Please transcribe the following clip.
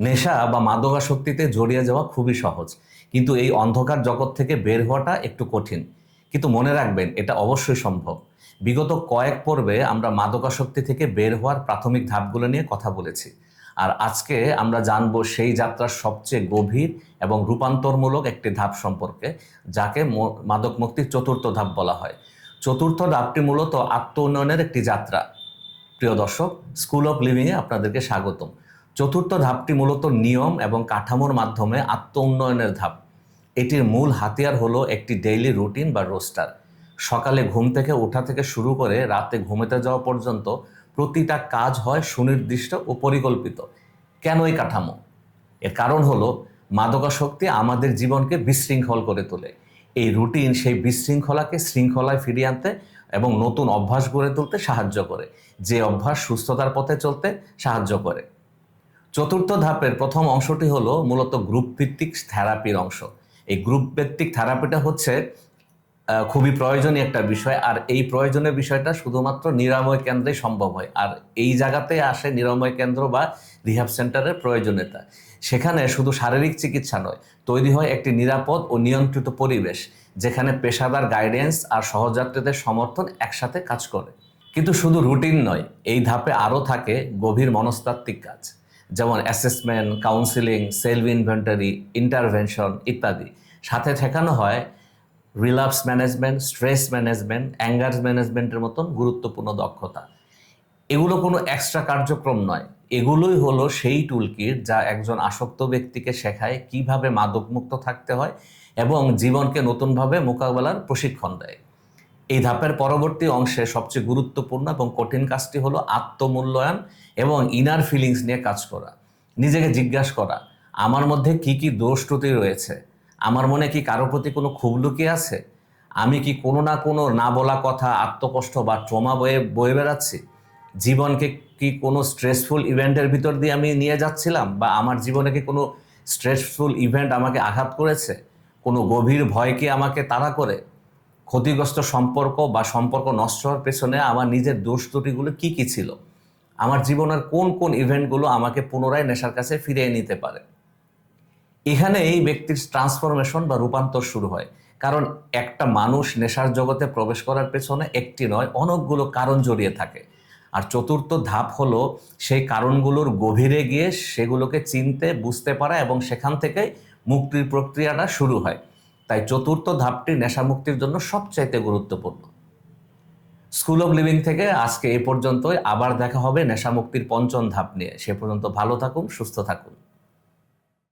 নেশা বা মাদকাসক্তিতে জড়িয়ে যাওয়া খুবই সহজ, কিন্তু এই অন্ধকার জগৎ থেকে বের হওয়াটা একটু কঠিন। কিন্তু মনে রাখবেন, এটা অবশ্যই সম্ভব। বিগত কয়েক পর্বে আমরা মাদকাসক্তি থেকে বের হওয়ার প্রাথমিক ধাপগুলো নিয়ে কথা বলেছি। আর আজকে আমরা জানবো সেই যাত্রার সবচেয়ে গভীর এবং রূপান্তরমূলক একটি ধাপ সম্পর্কে, যাকে মাদক মুক্তির চতুর্থ ধাপ বলা হয়। চতুর্থ ধাপটি মূলত আত্ম উন্নয়নের একটি যাত্রা। প্রিয় দর্শক, স্কুল অফ লিভিংয়ে আপনাদেরকে স্বাগতম। চতুর্থ ধাপটি মূলত নিয়ম এবং কাঠামোর মাধ্যমে আত্ম উন্নয়নের ধাপ। এটির মূল হাতিয়ার হলো একটি ডেইলি রুটিন বা রোস্টার। সকালে ঘুম থেকে ওঠা থেকে শুরু করে রাতে ঘুমাতে যাওয়া পর্যন্ত প্রতিটা কাজ হয় সুনির্দিষ্ট ও পরিকল্পিত। কেন এই কাঠামো? এর কারণ হলো মাদকাসক্তি আমাদের জীবনকে বিশৃঙ্খল করে তোলে। এই রুটিন সেই বিশৃঙ্খলাকে শৃঙ্খলায় ফিরিয়ে আনতে এবং নতুন অভ্যাস গড়ে তুলতে সাহায্য করে, যে অভ্যাস সুস্থতার পথে চলতে সাহায্য করে। চতুর্থ ধাপের প্রথম অংশটি হলো মূলত গ্রুপ ভিত্তিক থেরাপির অংশ। এই গ্রুপ ভিত্তিক থেরাপিটা হচ্ছে খুবই প্রয়োজনীয় একটা বিষয়। আর এই প্রয়োজনীয় বিষয়টা শুধুমাত্র নিরাময় কেন্দ্রে সম্ভব হয়। আর এই জায়গাতে আসে নিরাময় কেন্দ্র বা রিহ্যাব সেন্টারের প্রয়োজনীয়তা। সেখানে শুধু শারীরিক চিকিৎসা নয়, তৈরি হয় একটি নিরাপদ ও নিয়ন্ত্রিত পরিবেশ, যেখানে পেশাদার গাইডেন্স আর সহযাত্রীদের সমর্থন একসাথে কাজ করে। কিন্তু শুধু রুটিন নয়, এই ধাপে আরও থাকে গভীর মনস্তাত্ত্বিক কাজ, যেমন assessment, counselling, self inventory, intervention ইত্যাদি। সাথে ঠেকানো হয় relapse management, stress management, anger ম্যানেজমেন্টের মতন গুরুত্বপূর্ণ দক্ষতা। এগুলো কোনো এক্সট্রা কার্যক্রম নয়, এগুলোই হলো সেই টুলকিট যা একজন আসক্ত ব্যক্তিকে শেখায় কিভাবে মাদকমুক্ত থাকতে হয় এবং জীবনকে নতুনভাবে মোকাবেলার প্রশিক্ষণ দেয়। এই ধাপের পরবর্তী অংশে সবচেয়ে গুরুত্বপূর্ণ এবং কঠিন কাজটি হলো আত্মমূল্যায়ন এবং ইনার ফিলিংস নিয়ে কাজ করা। নিজেকে জিজ্ঞাসা করা, আমার মধ্যে কি কি দোষ ত্রুটি রয়েছে? আমার মনে কি কারো প্রতি কোনো ক্ষোভ লুকিয়ে আছে? আমি কি কোনো না কোনো না বলা কথা, আত্মকষ্ট বা ট্রমা বয়ে বয়ে বেড়াচ্ছি? জীবনকে কি কোনো স্ট্রেসফুল ইভেন্টের ভিতর দিয়ে আমি নিয়ে যাচ্ছিলাম, বা আমার জীবনে কি কোনো স্ট্রেসফুল ইভেন্ট আমাকে আঘাত করেছে? কোনো গভীর ভয় কি আমাকে তাড়া করে? ক্ষতিগ্রস্ত সম্পর্ক বা সম্পর্ক নষ্ট হওয়ার পেছনে আমার নিজের দোষ ত্রুটিগুলো কি কি ছিল? আমার জীবনের কোন কোন ইভেন্টগুলো আমাকে পুনরায় নেশার কাছে ফিরিয়ে নিতে পারে? এখানে এই ব্যক্তির ট্রান্সফরমেশন বা রূপান্তর শুরু হয়। কারণ একটা মানুষ নেশার জগতে প্রবেশ করার পেছনে একটি নয়, অনেকগুলো কারণ জড়িয়ে থাকে। আর চতুর্থ ধাপ হলো সেই কারণগুলোর গভীরে গিয়ে সেগুলোকে চিনতে, বুঝতে পারা এবং সেখান থেকে মুক্তির প্রক্রিয়াটা শুরু হয়। তাই চতুর্থ ধাপটি নেশামুক্তির জন্য সবচাইতে গুরুত্বপূর্ণ। স্কুল অফ লিভিং থেকে আজকে এই পর্যন্তই। আবার দেখা হবে নেশামুক্তির পঞ্চম ধাপ নিয়ে। সে পর্যন্ত ভালো থাকুন, সুস্থ থাকুন।